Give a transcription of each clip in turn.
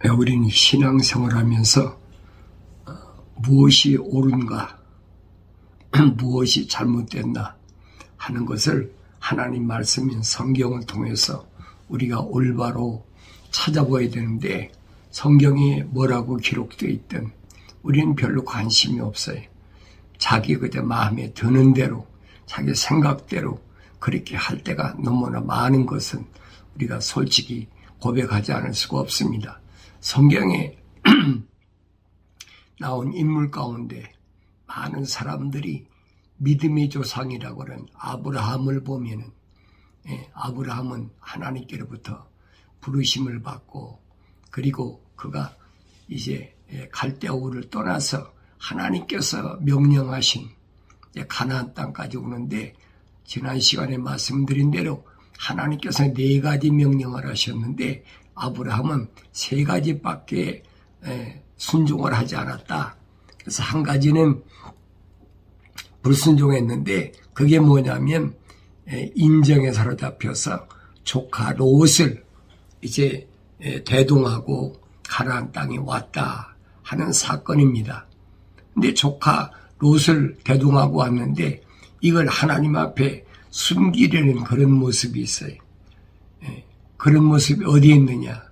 우리는 신앙생활하면서 무엇이 옳은가, 무엇이 잘못됐나 하는 것을 하나님 말씀인 성경을 통해서 우리가 올바로 찾아봐야 되는데, 성경에 뭐라고 기록되어 있든 우리는 별로 관심이 없어요. 자기 그저 마음에 드는 대로, 자기 생각대로 그렇게 할 때가 너무나 많은 것은 우리가 솔직히 고백하지 않을 수가 없습니다. 성경에 나온 인물 가운데 많은 사람들이 믿음의 조상이라고 하는 아브라함을 보면은, 아브라함은 하나님께로부터 부르심을 받고, 그리고 그가 이제 갈대아 우를 떠나서 하나님께서 명령하신 가나안 땅까지 오는데, 지난 시간에 말씀드린 대로 하나님께서 4가지 명령을 하셨는데 아브라함은 3가지밖에 순종을 하지 않았다. 그래서 한 가지는 불순종했는데, 그게 뭐냐면 인정에 사로잡혀서 조카 롯을 이제 대동하고 가나안 땅에 왔다 하는 사건입니다. 근데 조카 롯을 대동하고 왔는데 이걸 하나님 앞에 숨기려는 그런 모습이 있어요. 그런 모습이 어디에 있느냐?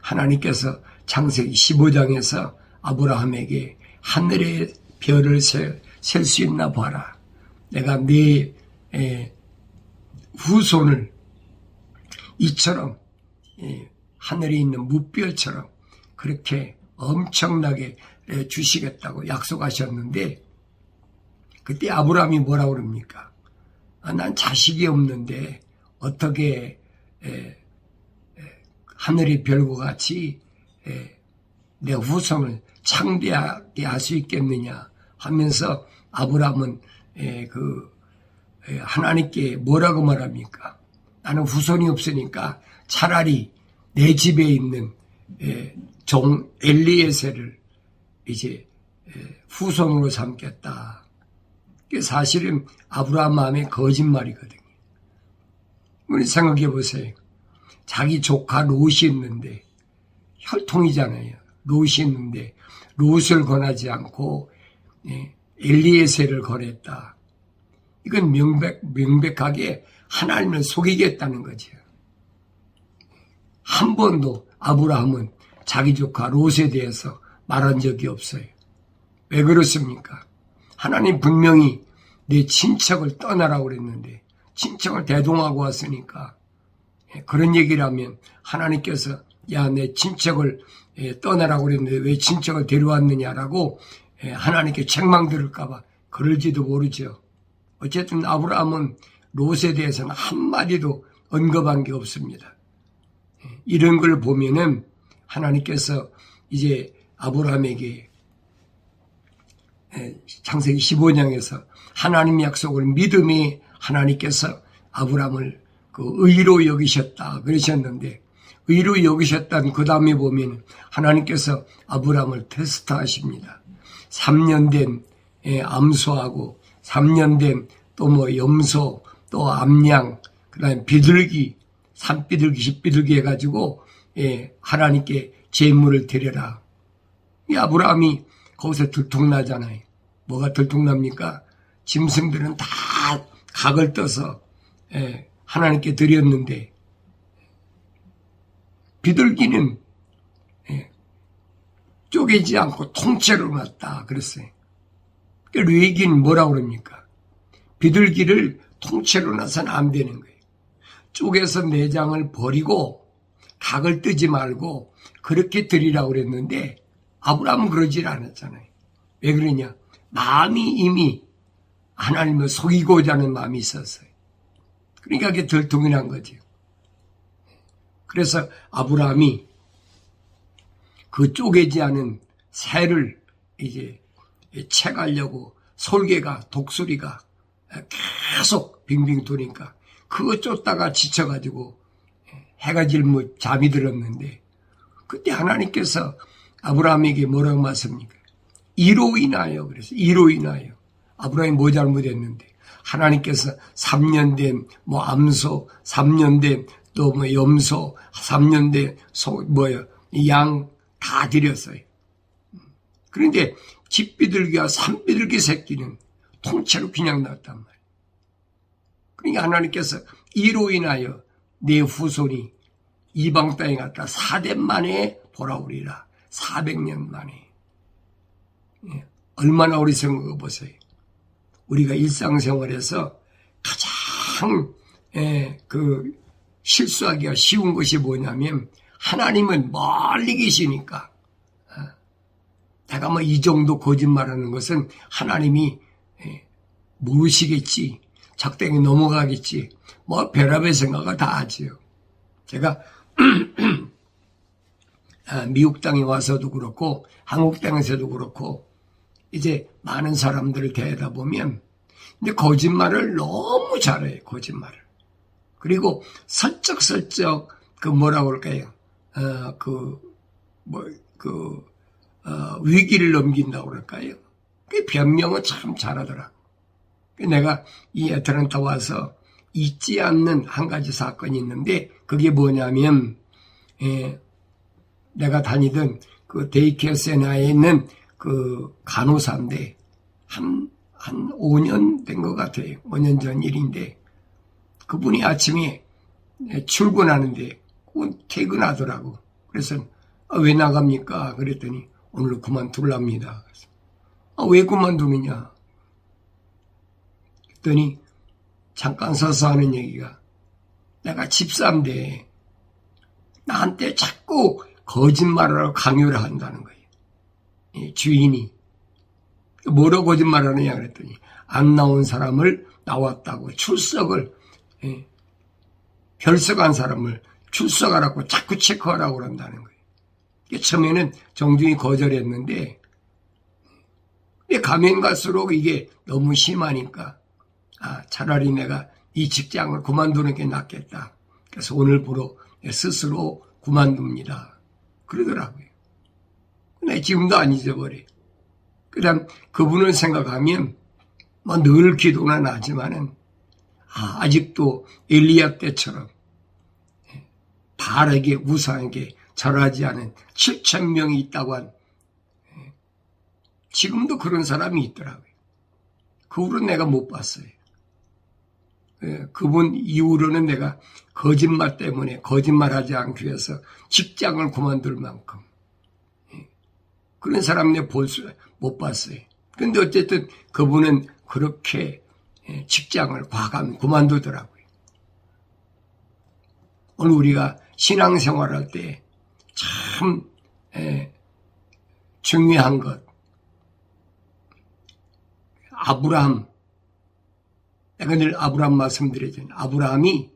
하나님께서 창세기 15장에서 아브라함에게 하늘의 별을 셀 수 있나 봐라. 내가 네 후손을 이처럼 하늘에 있는 무별처럼 그렇게 엄청나게 주시겠다고 약속하셨는데, 그때 아브라함이 뭐라고 그럽니까? 난 자식이 없는데 어떻게 하늘의 별과 같이 내 후손을 창대하게 할 수 있겠느냐 하면서 아브라함은 하나님께 뭐라고 말합니까? 나는 후손이 없으니까 차라리 내 집에 있는 종 엘리에셀을 이제 후손으로 삼겠다. 사실은 아브라함 마음에 거짓말이거든요. 우리 생각해 보세요. 자기 조카 롯이 있는데, 혈통이잖아요. 롯이 있는데 롯을 권하지 않고 엘리에셀을 권했다. 이건 명백하게 하나님을 속이겠다는 거죠. 한 번도 아브라함은 자기 조카 롯에 대해서 말한 적이 없어요. 왜 그렇습니까? 하나님 분명히 내 친척을 떠나라고 그랬는데 친척을 대동하고 왔으니까, 그런 얘기를 하면 하나님께서 야, 내 친척을 떠나라고 그랬는데 왜 친척을 데려왔느냐라고 하나님께 책망 들을까 봐 그럴지도 모르죠. 어쨌든 아브라함은 롯에 대해서는 한마디도 언급한 게 없습니다. 이런 걸 보면은 하나님께서 이제 아브라함에게 창세기 15장에서 하나님 약속을 믿음이 하나님께서 아브라함을 의로 여기셨다 그러셨는데, 의로 여기셨다는 그 다음에 보면 하나님께서 아브라함을 테스트하십니다. 3년 된 암소하고 3년 된 또 염소, 또 암양, 그 다음에 비둘기, 산비둘기, 십비둘기 해가지고 하나님께 제물을 드려라. 이 아브라함이 거기서 들통나잖아요. 뭐가 들통납니까? 짐승들은 다 각을 떠서 하나님께 드렸는데, 비둘기는 쪼개지 않고 통째로 놨다 그랬어요. 그러니까 레위기는 뭐라고 그럽니까? 비둘기를 통째로 놔서는 안 되는 거예요. 쪼개서 내장을 버리고 각을 뜨지 말고 그렇게 드리라고 그랬는데 아브라함은 그러질 않았잖아요. 왜 그러냐? 마음이 이미 하나님을 속이고자 하는 마음이 있었어요. 그러니까 그게 들통이 난 거죠. 그래서 아브라함이 그 쪼개지 않은 새를 이제 채가려고 솔개가, 독수리가 계속 빙빙 도니까 그거 쫓다가 지쳐가지고 해가 지면 잠이 들었는데, 그때 하나님께서 아브라함에게 뭐라고 말씀합니까? 이로 인하여, 그래서 이로 인하여 아브라함이 뭐 잘못했는데 하나님께서 3년 된 암소, 3년 된 또 염소, 3년 된 양, 다 드렸어요. 그런데 집비둘기와 산비둘기 새끼는 통째로 그냥 났단 말이에요. 그러니까 하나님께서 이로 인하여 내 후손이 이방 땅에 갔다 4대 만에 돌아오리라. 400년 만에. 얼마나 어리석은 거 보세요. 우리가 일상생활에서 가장 실수하기가 쉬운 것이 뭐냐면 하나님은 멀리 계시니까 내가 뭐 이 정도 거짓말하는 것은 하나님이 모르시겠지, 적당히 넘어가겠지, 뭐 별의별 생각을 다 하지요. 제가 미국 땅에 와서도 그렇고 한국 땅에서도 그렇고 이제 많은 사람들을 대하다 보면 근데 거짓말을 너무 잘해요. 거짓말을. 그리고 설쩍설쩍 뭐라고 할까요? 위기를 넘긴다고 그럴까요? 그 변명은 참 잘하더라. 내가 이 애틀랜타 와서 잊지 않는 한 가지 사건이 있는데 그게 뭐냐면 내가 다니던 그 데이케어 센터에 있는 그 간호사인데 한 5년 된 것 같아요. 5년 전 일인데 그분이 아침에 출근하는데 퇴근하더라고. 그래서 왜 나갑니까? 그랬더니 오늘 그만둘랍니다. 왜 그만두느냐? 그랬더니 잠깐 서서 하는 얘기가 내가 집사인데 나한테 자꾸 거짓말하라고 강요를 한다는 거예요. 주인이. 뭐라고 거짓말하느냐 그랬더니 안 나온 사람을 나왔다고 출석을 결석한 사람을 출석하라고 자꾸 체크하라고 그런다는 거예요. 처음에는 정중히 거절했는데 가면 갈수록 이게 너무 심하니까 차라리 내가 이 직장을 그만두는 게 낫겠다. 그래서 오늘부로 스스로 그만둡니다. 그러더라고요. 근데 지금도 안 잊어버려. 그다음 그분을 생각하면 뭐 늘 기도는 하지만은 아직도 엘리야 때처럼 바알에게 우상에게 절하지 않은 7,000명이 있다고 한 지금도 그런 사람이 있더라고요. 그 후로 내가 못 봤어요. 그분 이후로는 내가 거짓말 때문에 거짓말하지 않기 위해서 직장을 그만둘 만큼 그런 사람 내가 못 봤어요. 근데 어쨌든 그분은 그렇게 직장을 과감 그만두더라고요. 오늘 우리가 신앙생활할 때 참 중요한 것 아브라함 내가 늘 아브라함 말씀드리잖아요. 아브라함이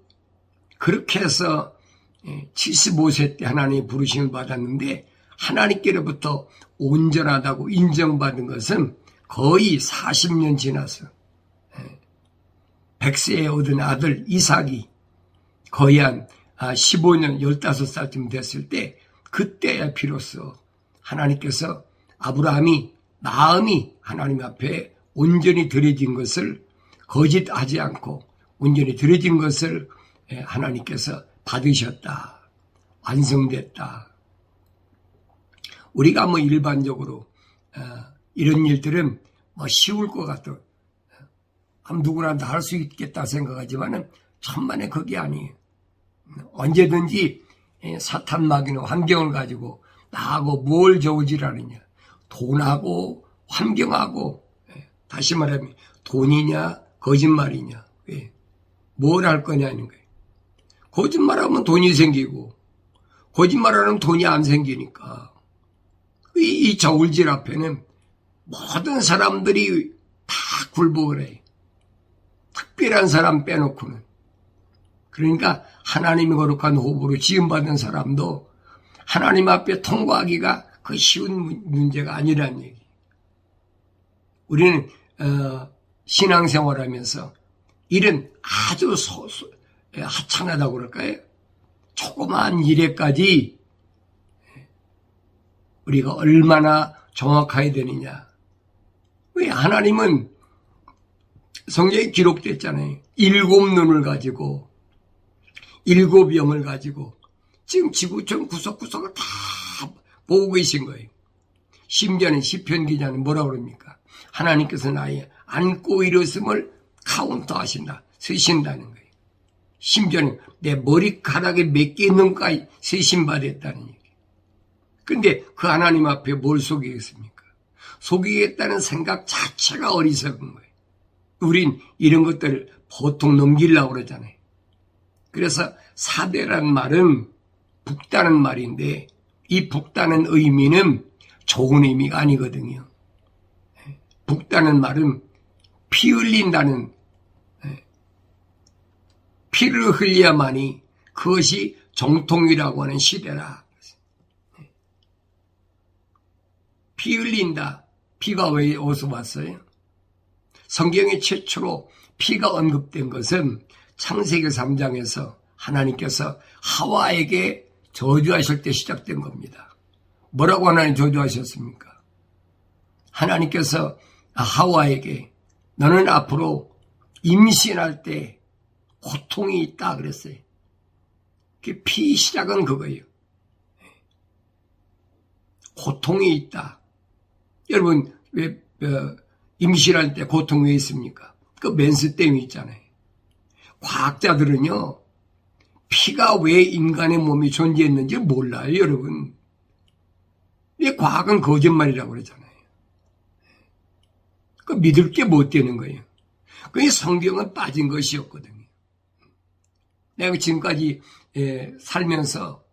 그렇게 해서 75세 때 하나님의 부르심을 받았는데 하나님께로부터 온전하다고 인정받은 것은 거의 40년 지나서 100세에 얻은 아들 이삭이 거의 한 15년 15살쯤 됐을 때 그때야 비로소 하나님께서 아브라함이 마음이 하나님 앞에 온전히 드려진 것을 거짓하지 않고 온전히 드려진 것을 하나님께서 받으셨다. 완성됐다. 우리가 뭐 일반적으로 이런 일들은 뭐 쉬울 것 같아. 누구나 다 할 수 있겠다 생각하지만은 천만에 그게 아니에요. 언제든지 사탄 마귀는 환경을 가지고 나하고 뭘 저울질하느냐. 돈하고 환경하고 다시 말하면 돈이냐 거짓말이냐. 뭘 할 거냐는 거예요. 거짓말하면 돈이 생기고 거짓말하면 돈이 안 생기니까 이 저울질 앞에는 모든 사람들이 다 굴복을 해요. 특별한 사람 빼놓고는. 그러니까 하나님의 거룩한 호흡으로 지음받은 사람도 하나님 앞에 통과하기가 그 쉬운 문제가 아니라는 얘기. 우리는 신앙생활하면서 일은 아주 하찮하다고 그럴까요? 조그마한 일에까지 우리가 얼마나 정확해야 되느냐. 왜 하나님은 성경에 기록됐잖아요. 7 눈을 가지고 7 영을 가지고 지금 지구촌 구석구석을 다 보고 계신 거예요. 심지어는 시편 기자는 뭐라고 그럽니까? 하나님께서 나의 안고 일었음을 카운터 하신다. 세신다는 거예요. 심지어는 내 머리카락에 몇 개 있는가에 세신받았다는 얘기예요. 근데 그 하나님 앞에 뭘 속이겠습니까? 속이겠다는 생각 자체가 어리석은 거예요. 우린 이런 것들을 보통 넘기려고 그러잖아요. 그래서 사대란 말은 북다는 말인데 이 북다는 의미는 좋은 의미가 아니거든요. 북다는 말은 피 흘린다는, 피를 흘려야만이 그것이 정통이라고 하는 시대라. 피 흘린다. 피가 왜 어디서 왔어요? 성경에 최초로 피가 언급된 것은 창세기 3장에서 하나님께서 하와에게 저주하실 때 시작된 겁니다. 뭐라고 하나님 저주하셨습니까? 하나님께서 하와에게 너는 앞으로 임신할 때 고통이 있다 그랬어요. 피 시작은 그거예요. 고통이 있다. 여러분 왜 임신할 때 고통 왜 있습니까? 그 맨스댐이 있잖아요. 과학자들은요 피가 왜 인간의 몸에 존재했는지 몰라요, 여러분. 이 과학은 거짓말이라고 그러잖아요. 그 믿을 게 못 되는 거예요. 그 성경은 빠진 것이었거든요. 내가 지금까지 살면서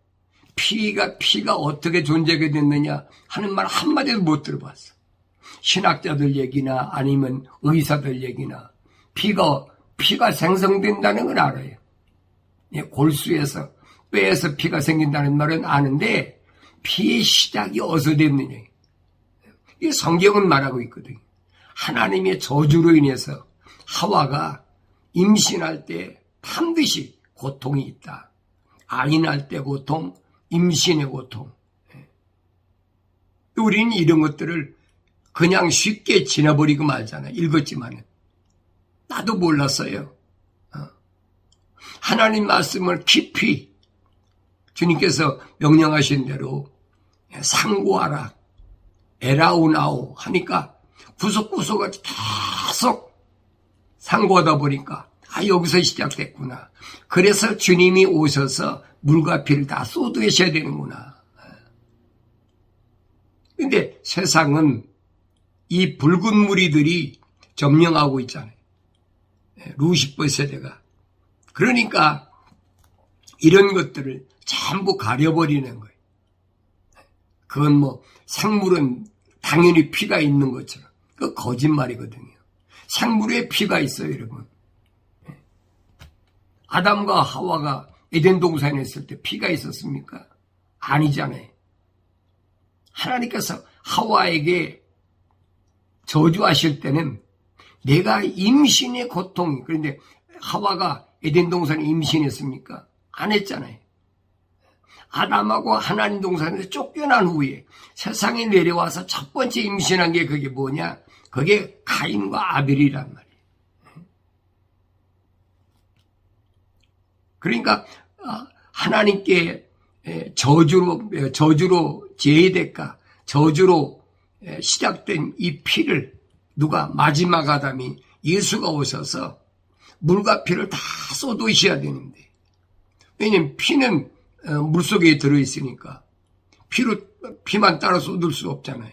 피가 어떻게 존재하게 됐느냐 하는 말 한마디도 못 들어봤어. 신학자들 얘기나 아니면 의사들 얘기나 피가 생성된다는 건 알아요. 골수에서 뼈에서 피가 생긴다는 말은 아는데 피의 시작이 어디서 됐느냐. 이 성경은 말하고 있거든요. 하나님의 저주로 인해서 하와가 임신할 때 반드시 고통이 있다. 아이 낳을 때 고통, 임신의 고통. 우리는 이런 것들을 그냥 쉽게 지나버리고 말잖아요. 읽었지만은. 나도 몰랐어요. 하나님 말씀을 깊이 주님께서 명령하신 대로 상고하라. 에라우나오 하니까 구석구석을 계속 상고하다 보니까 여기서 시작됐구나. 그래서 주님이 오셔서 물과 피를 다 쏟으셔야 되는구나. 근데 세상은 이 붉은 무리들이 점령하고 있잖아요. 루시퍼 세대가. 그러니까 이런 것들을 전부 가려버리는 거예요. 그건 뭐 생물은 당연히 피가 있는 것처럼. 그 거짓말이거든요. 생물에 피가 있어요, 여러분. 아담과 하와가 에덴 동산에 있을 때 피가 있었습니까? 아니잖아요. 하나님께서 하와에게 저주하실 때는 내가 임신의 고통이, 그런데 하와가 에덴 동산에 임신했습니까? 안 했잖아요. 아담하고 하나님 동산에서 쫓겨난 후에 세상에 내려와서 첫 번째 임신한 게 그게 뭐냐? 그게 가인과 아벨이란 말이에요. 그러니까 하나님께 저주로 제대가 저주로 시작된 이 피를 누가 마지막 아담이 예수가 오셔서 물과 피를 다 쏟으셔야 되는데, 왜냐면 피는 물속에 들어있으니까 피만 따라 쏟을 수 없잖아요.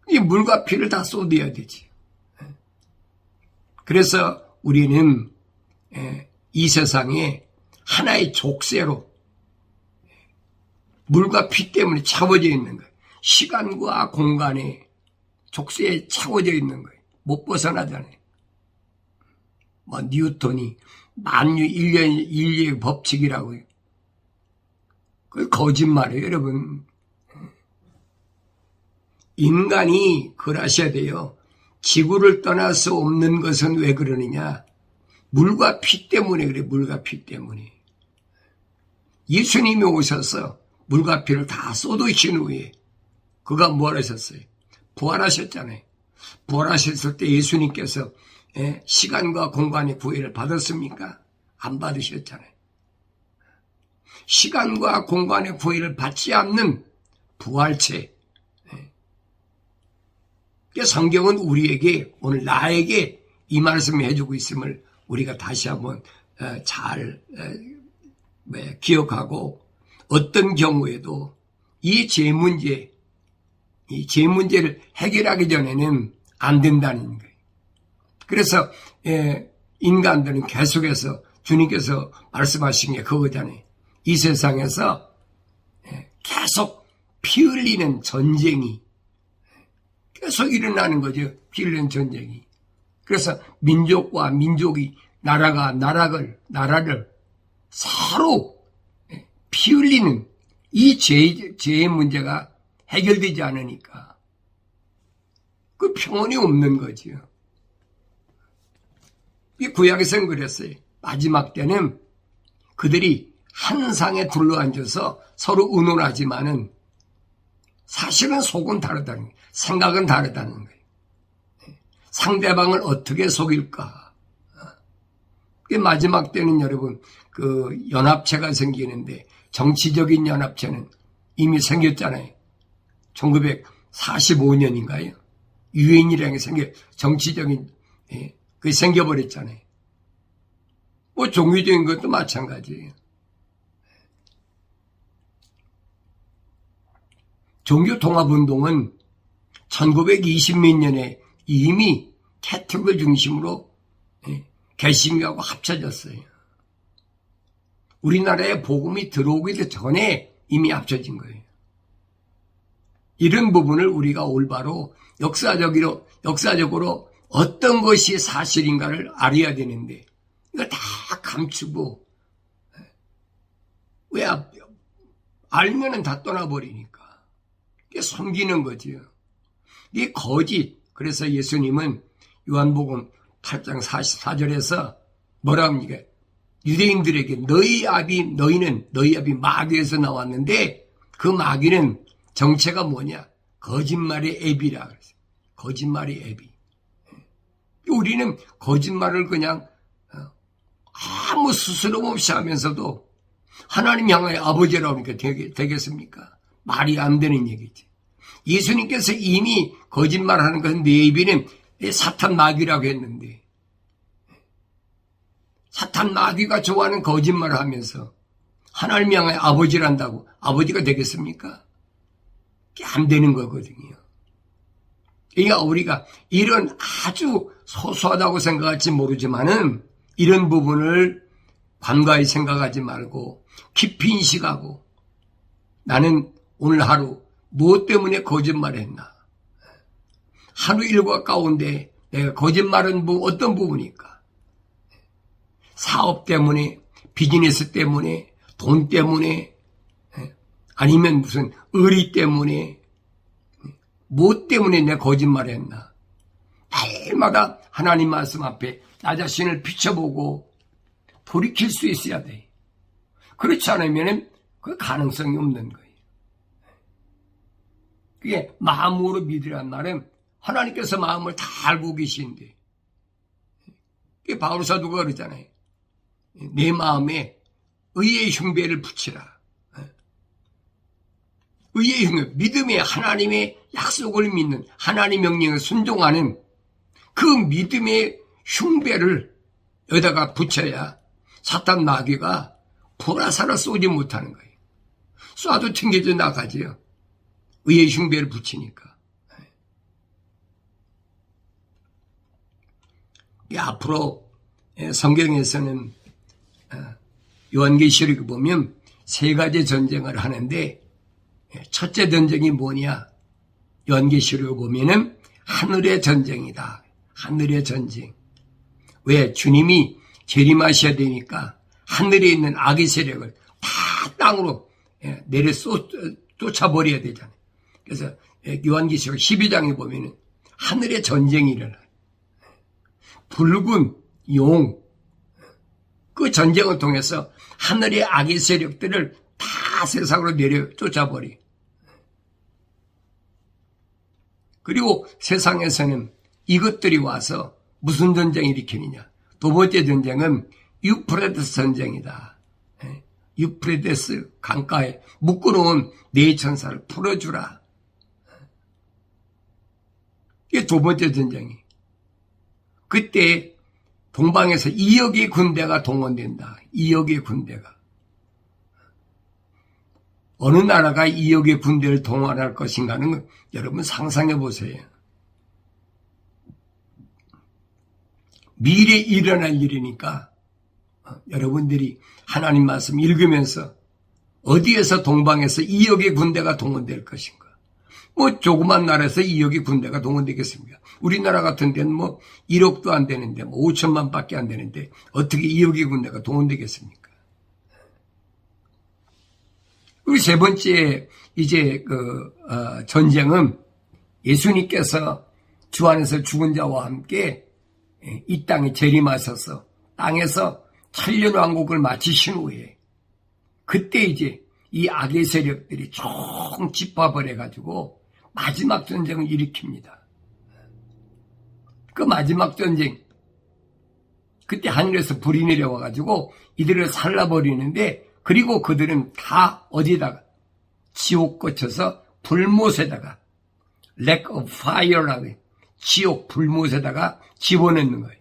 이 물과 피를 다 쏟아야 되지. 그래서 우리는 이 세상에 하나의 족쇄로 물과 피 때문에 차워져 있는 거예요. 시간과 공간에 족쇄에 차워져 있는 거예요. 못 벗어나잖아요. 뭐 뉴턴이 만유 인류의 법칙이라고요. 그 거짓말이에요, 여러분. 인간이 그러셔야 돼요. 지구를 떠날 수 없는 것은 왜 그러느냐? 물과 피 때문에 그래, 물과 피 때문에. 예수님이 오셔서 물과 피를 다 쏟으신 후에 그가 뭘 하셨어요? 부활하셨잖아요. 부활하셨을 때 예수님께서 시간과 공간의 구애를 받았습니까? 안 받으셨잖아요. 시간과 공간의 구애를 받지 않는 부활체. 성경은 우리에게, 오늘 나에게 이 말씀을 해주고 있음을 우리가 다시 한번 잘 기억하고, 어떤 경우에도 이 죄 문제를 해결하기 전에는 안 된다는 거예요. 그래서 인간들은 계속해서 주님께서 말씀하신 게 그거잖아요. 이 세상에서 계속 피 흘리는 전쟁이 계속 일어나는 거죠. 피 흘리는 전쟁이. 그래서 민족과 민족이 나라를 서로 피 흘리는 이 죄의 문제가 해결되지 않으니까 그 평온이 없는 거지요. 이 구약에서는 그랬어요. 마지막 때는 그들이 한 상에 둘러앉아서 서로 의논하지만은 사실은 속은 다르다는 거예요. 생각은 다르다는 거예요. 상대방을 어떻게 속일까? 마지막 때는 여러분 그 연합체가 생기는데, 정치적인 연합체는 이미 생겼잖아요. 1945년인가요? 유엔이라는 게 정치적인 그게 생겨버렸잖아요. 뭐 종교적인 것도 마찬가지예요. 종교통합운동은 1920몇 년에 이미 캐톨릭을 중심으로 개신교하고 합쳐졌어요. 우리나라에 복음이 들어오기도 전에 이미 합쳐진 거예요. 이런 부분을 우리가 올바로 역사적으로 어떤 것이 사실인가를 알아야 되는데, 이걸 다 감추고, 왜 알면은 다 떠나버리니까. 이게 섬기는 거지요. 이게 거짓. 그래서 예수님은 요한복음 8장 44절에서 뭐라 합니까? 유대인들에게 너희 압이 마귀에서 나왔는데, 그 마귀는 정체가 뭐냐? 거짓말의 앱이라 그랬어요. 거짓말의 앱이. 우리는 거짓말을 그냥 아무 스스럼 없이 하면서도 하나님 향하여 아버지라고 하니까 되겠습니까? 말이 안 되는 얘기지. 예수님께서 이미 거짓말하는 것은 내비는 사탄 마귀라고 했는데, 사탄 마귀가 좋아하는 거짓말을 하면서 하나님 향하여 아버지란다고 아버지가 되겠습니까? 그게 안 되는 거거든요. 그러니까 우리가 이런 아주 소소하다고 생각할지 모르지만은 이런 부분을 관과히 생각하지 말고 깊이 인식하고, 나는 오늘 하루 무엇 때문에 거짓말을 했나? 하루 일과 가운데 내가 거짓말은 어떤 부분일까? 사업 때문에, 비즈니스 때문에, 돈 때문에, 아니면 무슨 의리 때문에, 무엇 때문에 내가 거짓말을 했나? 날마다 하나님 말씀 앞에 나 자신을 비춰보고 돌이킬 수 있어야 돼. 그렇지 않으면 그 가능성이 없는 거예요. 그게 마음으로 믿으란 말은 하나님께서 마음을 다 알고 계신데, 그게 바울 사도가 그러잖아요. 내 마음에 의의 흉배를 붙이라. 의의 흉배, 믿음의 하나님의 약속을 믿는, 하나님 명령에 순종하는 그 믿음의 흉배를 여기다가 붙여야 사탄 마귀가 보라사를 쏘지 못하는 거예요. 쏴도 튕겨져 나가지요. 의의 흉배를 붙이니까. 앞으로 성경에서는 요한계시록에 보면 세 가지 전쟁을 하는데, 첫째 전쟁이 뭐냐? 요한계시록에 보면은 하늘의 전쟁이다. 하늘의 전쟁. 왜? 주님이 재림하셔야 되니까 하늘에 있는 악의 세력을 다 땅으로 내려 쫓아버려야 되잖아요. 그래서 요한계시록 12장에 보면은 하늘의 전쟁이 일어나요. 붉은 용, 그 전쟁을 통해서 하늘의 악의 세력들을 다 세상으로 내려 쫓아버려. 그리고 세상에서는 이것들이 와서 무슨 전쟁을 일으키느냐? 두 번째 전쟁은 유프라테스 전쟁이다. 유프레데스 강가에 묶어놓은 네 천사를 풀어주라. 이게 두 번째 전쟁이. 그때 동방에서 2억의 군대가 동원된다. 2억의 군대가. 어느 나라가 2억의 군대를 동원할 것인가는 여러분 상상해 보세요. 미래에 일어날 일이니까 여러분들이 하나님 말씀 읽으면서 어디에서 동방에서 2억의 군대가 동원될 것인가. 뭐 조그만 나라에서 2억의 군대가 동원되겠습니까? 우리나라 같은 데는 뭐 1억도 안 되는데 뭐 5천만 밖에 안 되는데 어떻게 2억의 군대가 동원되겠습니까? 그리고 세 번째 이제 전쟁은 예수님께서 주 안에서 죽은 자와 함께 이 땅에 재림하셔서 땅에서 천년왕국을 마치신 후에 그때 이제 이 악의 세력들이 총 집합을 해가지고 마지막 전쟁을 일으킵니다. 그 마지막 전쟁, 그때 하늘에서 불이 내려와가지고 이들을 살라버리는데, 그리고 그들은 다 어디다가 지옥 거쳐서 불못에다가 lake of fire라고 해요. 지옥 불못에다가 집어넣는 거예요.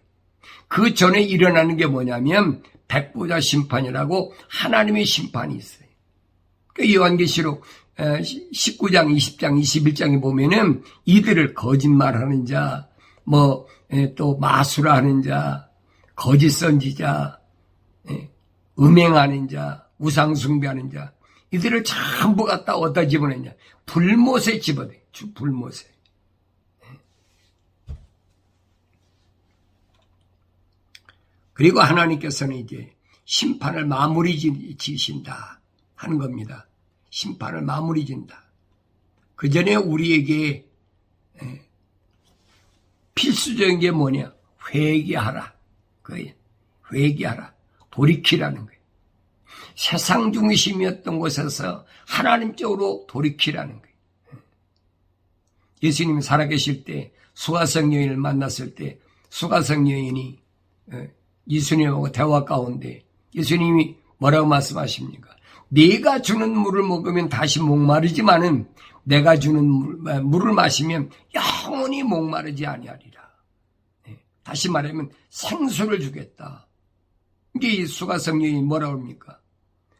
그 전에 일어나는 게 뭐냐면 백보자 심판이라고 하나님의 심판이 있어요. 그 요한계시록 19장, 20장, 21장에 보면은 이들을 거짓말하는 자, 또 마술하는 자, 거짓 선지자, 음행하는 자, 우상숭배하는 자, 이들을 전부 갖다 어디다 집어넣냐? 불못에 집어넣어요. 불못에. 그리고 하나님께서는 이제 심판을 마무리 지신다 하는 겁니다. 심판을 마무리 진다. 그 전에 우리에게 필수적인 게 뭐냐? 회개하라. 그거예요. 회개하라. 돌이키라는 거예요. 세상 중심이었던 곳에서 하나님 쪽으로 돌이키라는 거예요. 예수님이 살아계실 때 수가성 여인을 만났을 때 수가성 여인이 예수님하고 대화 가운데 예수님이 뭐라고 말씀하십니까? 네가 주는 물을 먹으면 다시 목마르지만은 내가 주는 물을 마시면 영원히 목마르지 아니하리라. 다시 말하면 생수를 주겠다. 이게 이 수가성 여인이 뭐라고 합니까?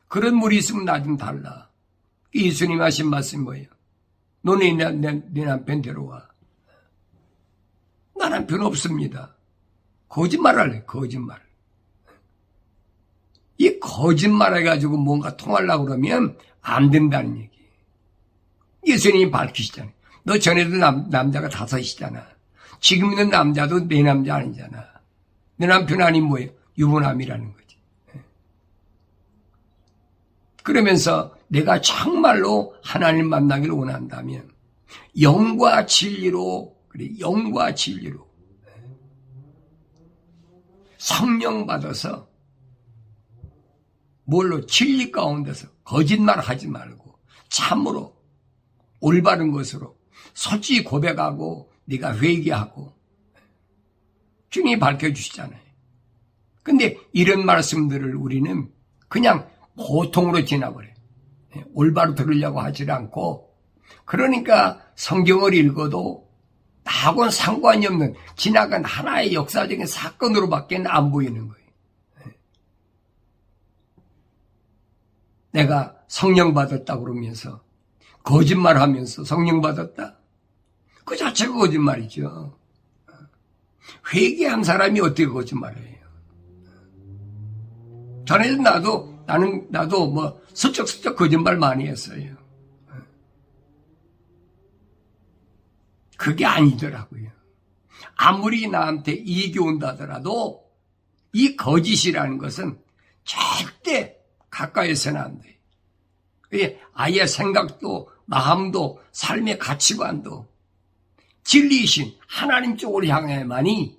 그런 물이 있으면 나 좀 달라. 예수님 하신 말씀이 뭐예요? 너네 내 남편 데려와. 나 남편 없습니다. 거짓말할래, 거짓말. 이 거짓말 해가지고 뭔가 통하려고 그러면 안 된다는 얘기. 예수님이 밝히시잖아요. 너 전에도 남자가 5이잖아. 지금 있는 남자도 내 남자 아니잖아. 내 남편 아닌 뭐예요? 유부남이라는 거지. 그러면서 내가 정말로 하나님 만나기를 원한다면 영과 진리로, 그래, 영과 진리로 성령 받아서 뭘로 진리 가운데서 거짓말 하지 말고 참으로 올바른 것으로 솔직히 고백하고 네가 회개하고 주님이 밝혀주시잖아요. 근데 이런 말씀들을 우리는 그냥 보통으로 지나버려요. 올바로 들으려고 하지 않고, 그러니까 성경을 읽어도 나하고는 상관이 없는 지나간 하나의 역사적인 사건으로밖에 안 보이는 거예요. 내가 성령 받았다 그러면서 거짓말하면서 성령 받았다? 그 자체가 거짓말이죠. 회개한 사람이 어떻게 거짓말해요? 전에도 나도 뭐 슬쩍슬쩍 거짓말 많이 했어요. 그게 아니더라고요. 아무리 나한테 이익이 온다 하더라도 이 거짓이라는 것은 절대 가까이서는 안 돼. 아예 생각도 마음도 삶의 가치관도 진리이신 하나님 쪽으로 향해야만이,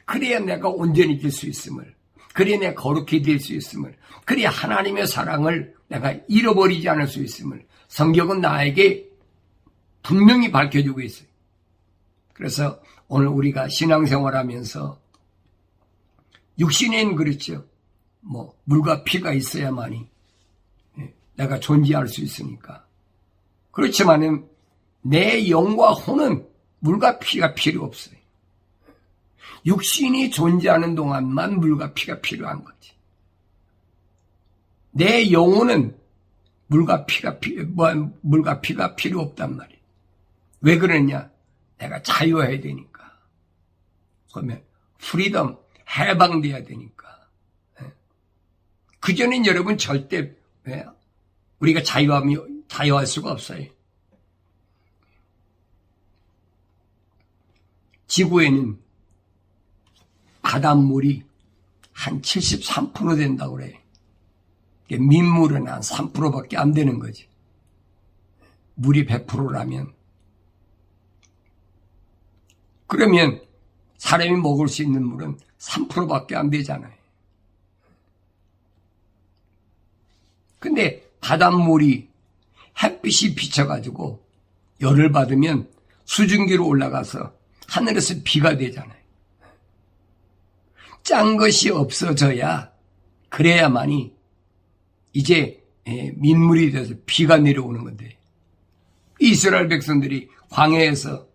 그래야 내가 온전히 될 수 있음을, 그래야 내가 거룩히 될 수 있음을, 그래야 하나님의 사랑을 내가 잃어버리지 않을 수 있음을 성경은 나에게 분명히 밝혀주고 있어요. 그래서 오늘 우리가 신앙생활하면서 육신엔 그렇죠. 물과 피가 있어야만이 내가 존재할 수 있으니까. 그렇지만은 내 영과 혼은 물과 피가 필요 없어요. 육신이 존재하는 동안만 물과 피가 필요한 거지. 내 영혼은 물과 피가 필요 없단 말이에요. 왜 그러냐? 내가 자유해야 되니까. 그러면 프리덤, 해방돼야 되니까. 그전엔 여러분 절대 우리가 자유할 수가 없어요. 지구에는 바닷물이 한 73% 된다고 그래요. 민물은 한 3%밖에 안 되는 거지. 물이 100%라면. 그러면 사람이 먹을 수 있는 물은 3%밖에 안 되잖아요. 근데 바닷물이 햇빛이 비쳐가지고 열을 받으면 수증기로 올라가서 하늘에서 비가 되잖아요. 짠 것이 없어져야, 그래야만이 이제 민물이 돼서 비가 내려오는 건데, 이스라엘 백성들이 광야에서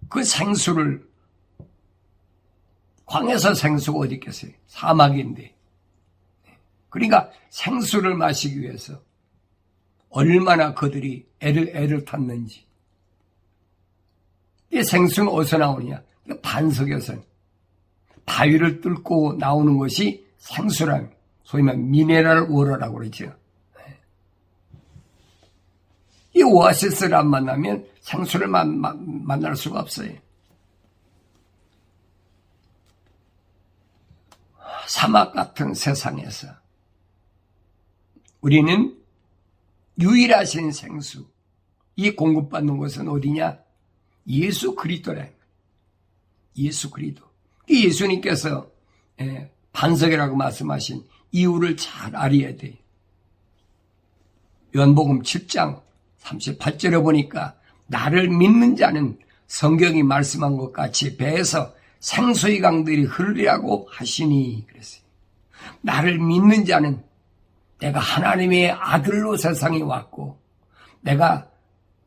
그 생수를, 광야에서 생수가 어디 있겠어요? 사막인데. 그러니까 생수를 마시기 위해서 얼마나 그들이 애를 탔는지. 이 생수는 어디서 나오느냐? 반석에서 바위를 뚫고 나오는 것이 생수란, 소위 말하면 미네랄 워터라고 그러죠. 이 오아시스를 안 만나면 생수를 만날 수가 없어요. 사막 같은 세상에서 우리는 유일하신 생수, 이 공급받는 것은 어디냐? 예수 그리스도래. 예수 그리스도. 예수님께서 반석이라고 말씀하신 이유를 잘 알아야 돼. 요한복음 7장 38절에 보니까 나를 믿는 자는 성경이 말씀한 것 같이 배에서 생수의 강들이 흐르리라고 하시니 그랬어요. 나를 믿는 자는 내가 하나님의 아들로 세상에 왔고 내가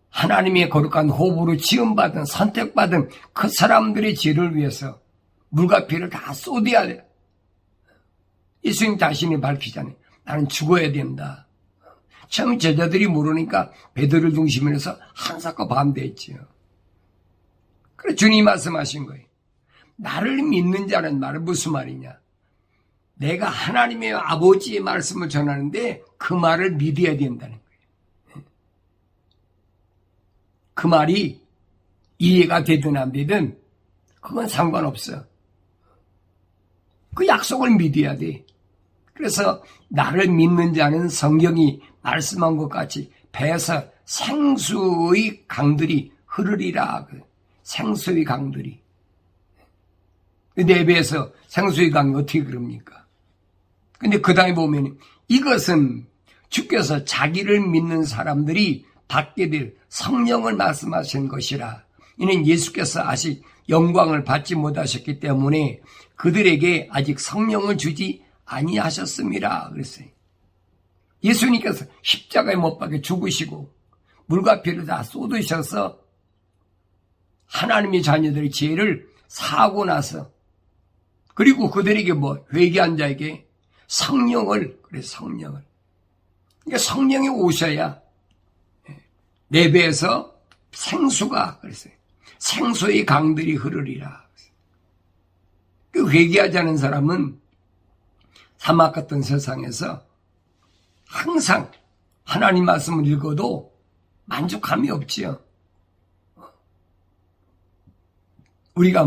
하나님의 거룩한 호흡으로 지음받은 선택받은 그 사람들의 죄를 위해서 물과 피를 다 쏟아야 돼. 예수님 자신이 밝히잖아요. 나는 죽어야 된다. 처음 제자들이 모르니까 베드로를 중심으로 해서 한사코 반대했지요. 그래 주님이 말씀하신 거예요. 나를 믿는 자는 말은 무슨 말이냐? 내가 하나님의 아버지의 말씀을 전하는데 그 말을 믿어야 된다는 거예요. 그 말이 이해가 되든 안 되든 그건 상관없어. 그 약속을 믿어야 돼. 그래서 나를 믿는 자는 성경이 말씀한 것 같이 배에서 생수의 강들이 흐르리라. 생수의 강들이. 내 배에서 생수의 강이 어떻게 그럽니까? 근데 그 다음에 보면 이것은 주께서 자기를 믿는 사람들이 받게 될 성령을 말씀하신 것이라. 이는 예수께서 아직 영광을 받지 못하셨기 때문에 그들에게 아직 성령을 주지 아니하셨습니다. 그랬어요. 예수님께서 십자가에 못 박혀 죽으시고 물과 피를 다 쏟으셔서 하나님의 자녀들의 죄를 사하고 나서 그리고 그들에게 회개한 자에게 성령을, 그래 성령을. 그러니까 성령이 오셔야 내 배에서 생수가, 그랬어요. 생수의 강들이 흐르리라. 그 회개하지 않은 사람은 사막 같은 세상에서 항상 하나님 말씀을 읽어도 만족함이 없지요. 우리가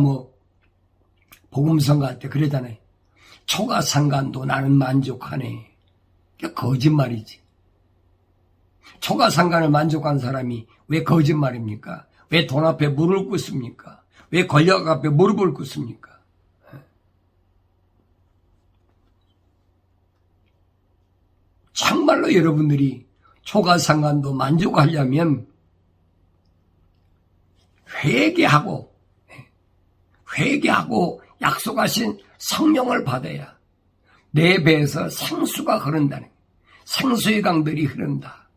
복음성가 할 때 그러잖아요. 초가상간도 나는 만족하네. 그게 거짓말이지. 초가상간을 만족한 사람이 왜 거짓말입니까? 왜 돈 앞에 무릎을 꿇습니까? 왜 권력 앞에 무릎을 꿇습니까? 정말로 여러분들이 초가상간도 만족하려면 회개하고 약속하신 성령을 받아야 내 배에서 생수가 흐른다는 거예요. 생수의 강들이 흐른다.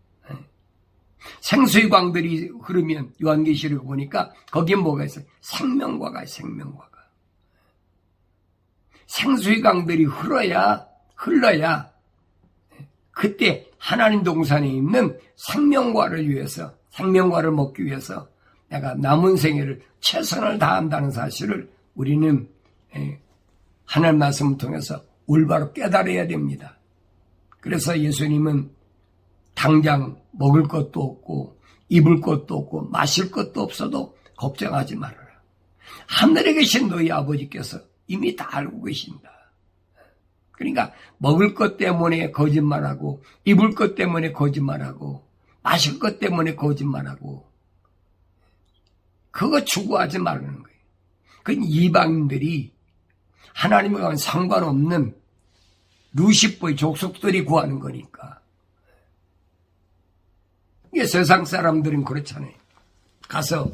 생수의 강들이 흐르면 요한계시록 보니까 거기에 뭐가 있어요? 생명과가 생명과가. 생수의 강들이 흘러야 그때 하나님 동산에 있는 생명과를 위해서, 생명과를 먹기 위해서 내가 남은 생애를 최선을 다한다는 사실을 우리는 하나님 말씀을 통해서 올바로 깨달아야 됩니다. 그래서 예수님은 당장 먹을 것도 없고 입을 것도 없고 마실 것도 없어도 걱정하지 말아라. 하늘에 계신 너희 아버지께서 이미 다 알고 계신다. 그러니까 먹을 것 때문에 거짓말하고 입을 것 때문에 거짓말하고 마실 것 때문에 거짓말하고 그거 추구하지 말라는 거예요. 그건 이방인들이 하나님과 상관없는 루시퍼의 족속들이 구하는 거니까. 이게 세상 사람들은 그렇잖아요. 가서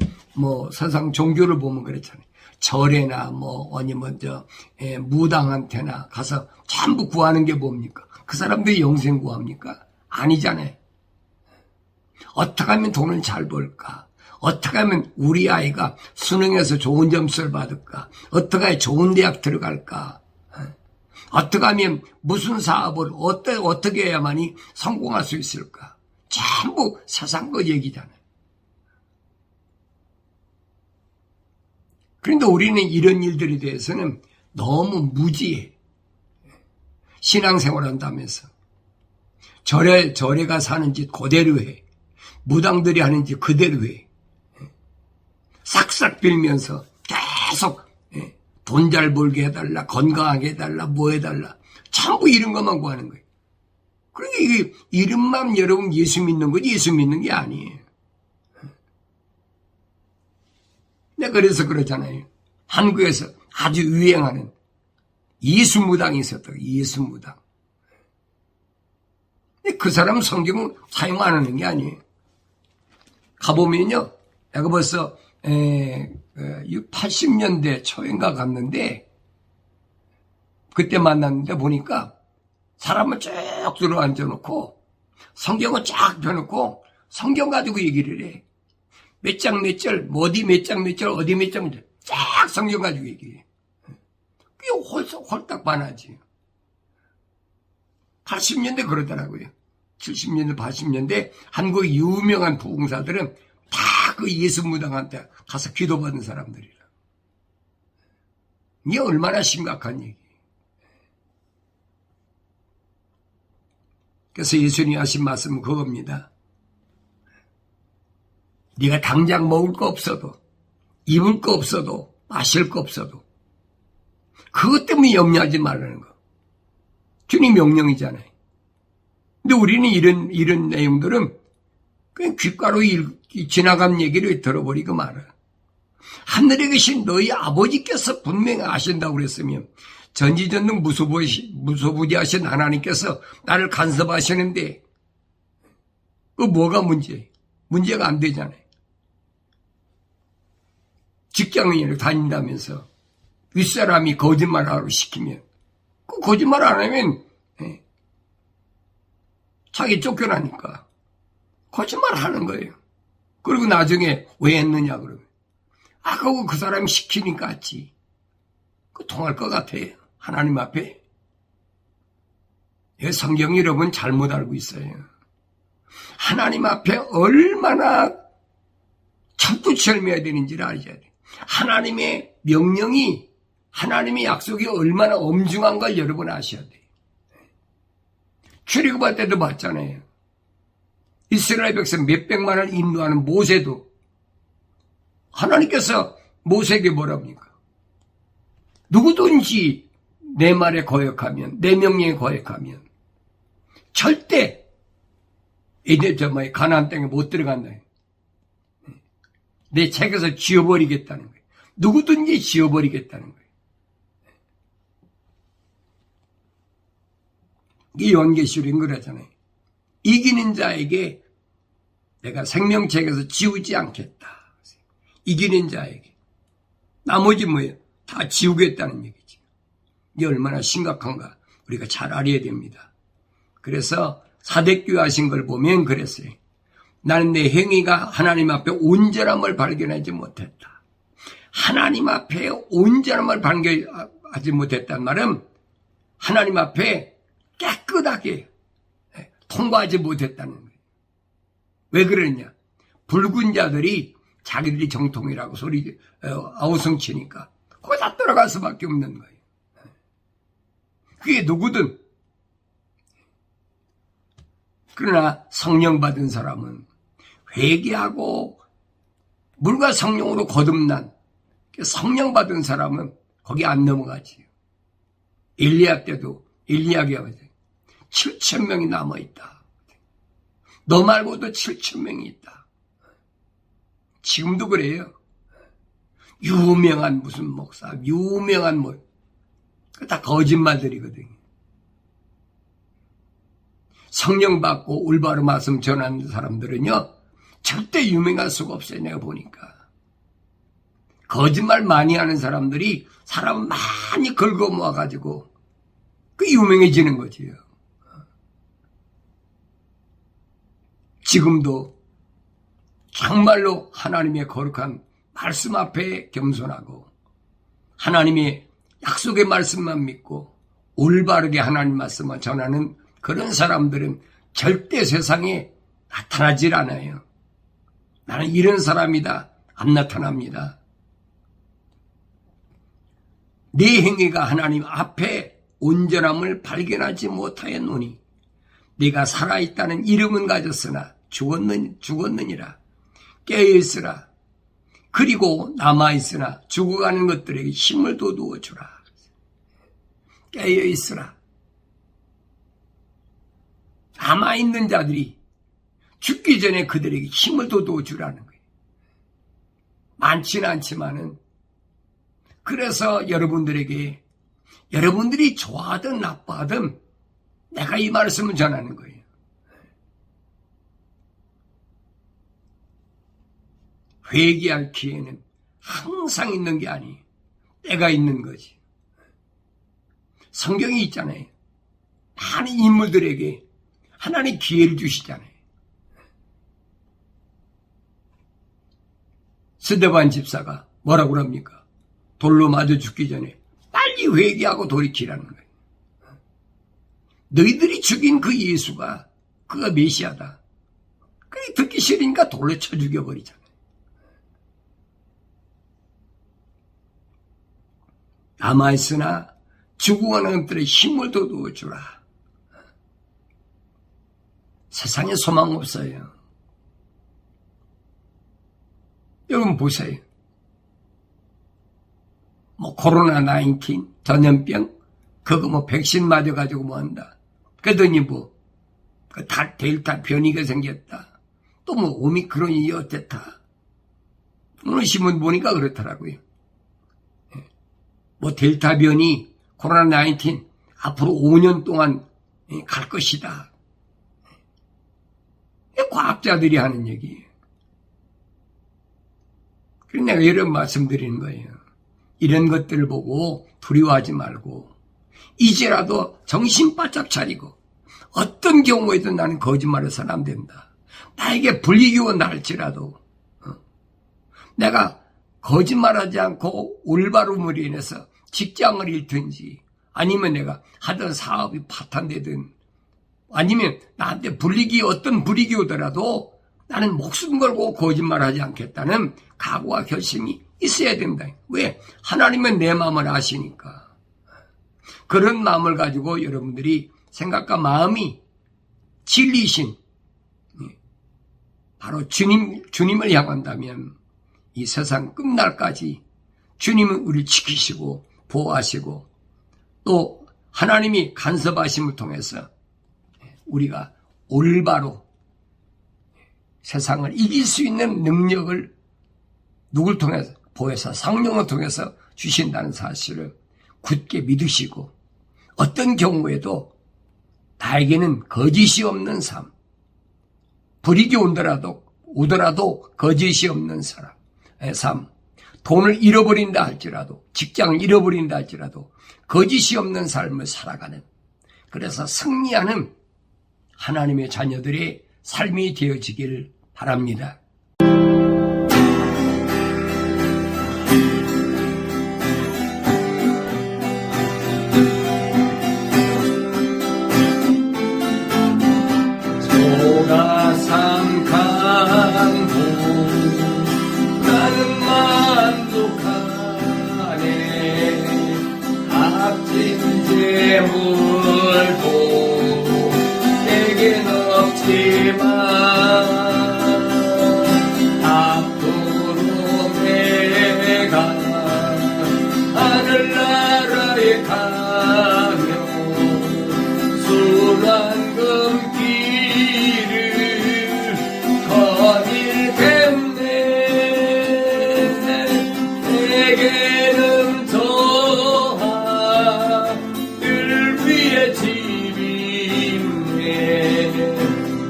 세상 종교를 보면 그렇잖아요. 절에나 아니면 무당한테나 가서 전부 구하는 게 뭡니까? 그 사람들이 영생 구합니까? 아니잖아요. 어떻게 하면 돈을 잘 벌까? 어떻게 하면 우리 아이가 수능에서 좋은 점수를 받을까? 어떻게 하면 좋은 대학 들어갈까? 어떻게 하면 무슨 사업을 어떻게 해야만이 성공할 수 있을까? 전부 세상 거 얘기잖아요. 그런데 우리는 이런 일들에 대해서는 너무 무지해. 신앙생활 한다면서. 절에가 사는 짓 그대로 해. 무당들이 하는 짓 그대로 해. 싹싹 빌면서 계속 돈 잘 벌게 해달라, 건강하게 해달라, 뭐 해달라. 전부 이런 것만 구하는 거예요. 그러니까 이게 이름만 여러분 예수 믿는 거지 예수 믿는 게 아니에요. 내가 그래서 그러잖아요. 한국에서 아주 유행하는 예수무당이 있었다. 예수무당. 근데 그 사람 성경은 사용 안 하는 게 아니에요. 가보면요. 내가 벌써 80년대 초인가 갔는데 그때 만났는데 보니까 사람을 쭉 들어 앉아놓고 성경을 쫙 펴놓고 성경 가지고 얘기를 해. 몇 장 몇 절, 어디 몇 장 몇 절, 어디 몇 장 몇 절, 쫙 성경 가지고 얘기해. 그게 홀딱 반하지. 80년대 그러더라고요. 70년대, 80년대 한국의 유명한 부흥사들은 다 그 예수무당한테 가서 기도받은 사람들이라. 이게 얼마나 심각한 얘기예요. 그래서 예수님이 하신 말씀은 그겁니다. 네가 당장 먹을 거 없어도 입을 거 없어도 마실 거 없어도 그것 때문에 염려하지 말라는 거. 주님 명령이잖아요. 근데 우리는 이런 내용들은 그냥 귓가로 지나간 얘기를 들어버리고 말아요. 하늘에 계신 너희 아버지께서 분명히 아신다고 그랬으면 전지전능 무소부지하신 하나님께서 나를 간섭하시는데 그 뭐가 문제예요? 문제가 안 되잖아요. 직장인으로 다닌다면서 윗사람이 거짓말하라고 시키면 그 거짓말 안 하면 자기 쫓겨나니까 거짓말 하는 거예요. 그리고 나중에 왜 했느냐 그러면 그거 그 사람이 시키니까 했지. 그 통할 것 같아. 하나님 앞에. 성경 여러분 잘못 알고 있어요. 하나님 앞에 얼마나 천부철미해야 되는지를 알아야 돼. 하나님의 명령이 하나님의 약속이 얼마나 엄중한 걸 여러분 아셔야 돼. 출애굽할 때도 봤잖아요. 이스라엘 백성 몇백만을 인도하는 모세도 하나님께서 모세에게 뭐랍니까? 누구든지 내 말에 거역하면, 내 명령에 거역하면 절대 가나안 땅에 못 들어간다. 내 책에서 지워버리겠다는 거예요. 누구든지 지워버리겠다는 거예요. 이게 요한계시록인 거라잖아요. 이기는 자에게 내가 생명책에서 지우지 않겠다. 이기는 자에게. 나머지 뭐예요? 다 지우겠다는 얘기지. 이게 얼마나 심각한가. 우리가 잘 알아야 됩니다. 그래서 사대교회 하신 걸 보면 그랬어요. 나는 내 행위가 하나님 앞에 온전함을 발견하지 못했다. 하나님 앞에 온전함을 발견하지 못했단 말은 하나님 앞에 깨끗하게 통과하지 못했다는 거예요. 왜 그러냐? 붉은 자들이 자기들이 정통이라고 소리 아우성치니까 거기다 들어갈 수밖에 없는 거예요. 그게 누구든. 그러나 성령 받은 사람은 회개하고 물과 성령으로 거듭난 성령 받은 사람은 거기 안 넘어가지요. 엘리야 때도 엘리야가 7,000명이 남아있다. 너 말고도 7,000명이 있다. 지금도 그래요. 유명한 무슨 목사, 유명한 뭐, 다 거짓말들이거든요. 성령 받고 올바른 말씀 전하는 사람들은요, 절대 유명할 수가 없어요. 내가 보니까. 거짓말 많이 하는 사람들이 사람 많이 긁어 모아가지고 그 유명해지는 거지요. 지금도 정말로 하나님의 거룩한 말씀 앞에 겸손하고 하나님의 약속의 말씀만 믿고 올바르게 하나님 말씀만 전하는 그런 사람들은 절대 세상에 나타나질 않아요. 나는 이런 사람이다. 안 나타납니다. 내 행위가 하나님 앞에 온전함을 발견하지 못하였노니 네가 살아있다는 이름은 가졌으나 죽었느니라. 깨어있으라. 그리고 남아있으나 죽어가는 것들에게 힘을 돋우어 주라. 깨어있으라. 남아있는 자들이 죽기 전에 그들에게 힘을 돋우어 주라는 거예요. 많지는 않지만은 그래서 여러분들에게 여러분들이 좋아하든 나빠하든 내가 이 말씀을 전하는 거예요. 회개할 기회는 항상 있는 게 아니에요. 때가 있는 거지. 성경이 있잖아요. 많은 인물들에게 하나님 기회를 주시잖아요. 스데반 집사가 뭐라고 그럽니까? 돌로 맞아 죽기 전에 빨리 회개하고 돌이키라는 거예요. 너희들이 죽인 그 예수가 그가 메시아다. 그게 듣기 싫으니까 돌로 쳐 죽여버리잖아요. 남아있으나 죽어가는 것들의 힘을 돋우어 주라. 세상에 소망 없어요. 여러분 보세요. 뭐 코로나19 전염병 그거 뭐 백신 맞아가지고 뭐 한다. 그러더니 뭐 그 델타 변이가 생겼다. 또 뭐 오미크론이 어땠다. 오늘 신문 보니까 그렇더라고요. 뭐 델타 변이 코로나19 앞으로 5년 동안 갈 것이다. 과학자들이 하는 얘기예요. 그래서 내가 이런 말씀드리는 거예요. 이런 것들을 보고 두려워하지 말고 이제라도 정신 바짝 차리고 어떤 경우에도 나는 거짓말을 해서는 안 된다. 나에게 불이익이 온다 할지라도 내가 거짓말하지 않고 올바름으로 인해서 직장을 잃든지 아니면 내가 하던 사업이 파탄되든 아니면 나한테 어떤 불이익이 오더라도 나는 목숨 걸고 거짓말하지 않겠다는 각오와 결심이 있어야 된다. 왜? 하나님은 내 마음을 아시니까. 그런 마음을 가지고 여러분들이 생각과 마음이 진리이신 바로 주님을 향한다면 이 세상 끝날까지 주님은 우리를 지키시고 보호하시고 또 하나님이 간섭하심을 통해서 우리가 올바로 세상을 이길 수 있는 능력을 누굴 통해서 보혜사 성령을 통해서 주신다는 사실을 굳게 믿으시고 어떤 경우에도 나에게는 거짓이 없는 삶, 불이익이 오더라도 거짓이 없는 사람의 삶, 돈을 잃어버린다 할지라도 직장을 잃어버린다 할지라도 거짓이 없는 삶을 살아가는 그래서 승리하는 하나님의 자녀들의 삶이 되어지길 바랍니다. 소가 삼강도 나는 만족하네. 값진 재물도 내겐 없지만 앞으로 내가 하늘나라에 가면 순한 금길을 거닐겠네. 내게는 저하늘 위에 집이 있네.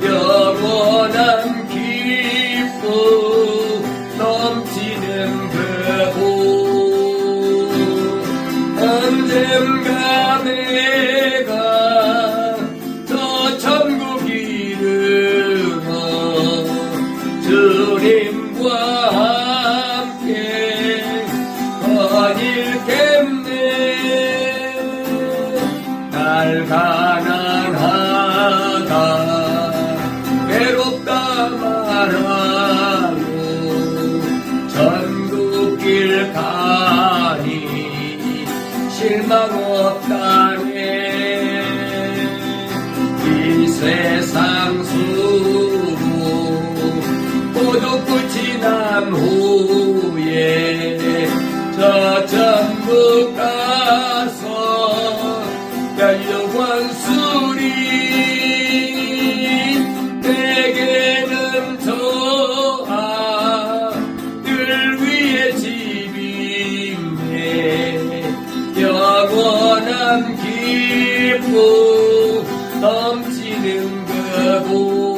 영원한 기쁨 넘치는 그곳. 언젠가 내가 저 천국 이르러 주님과 함께 거닐겠네. 날 가난하다 외롭다 말하고 천국길 가니 실망 없다네. 이 세상 수로 모두 끝이 난 후에 저 천국 가서 영원 수리. 내게는 저 하늘 위에 집이 있네. 영원한 기쁨 넘치는 그곳.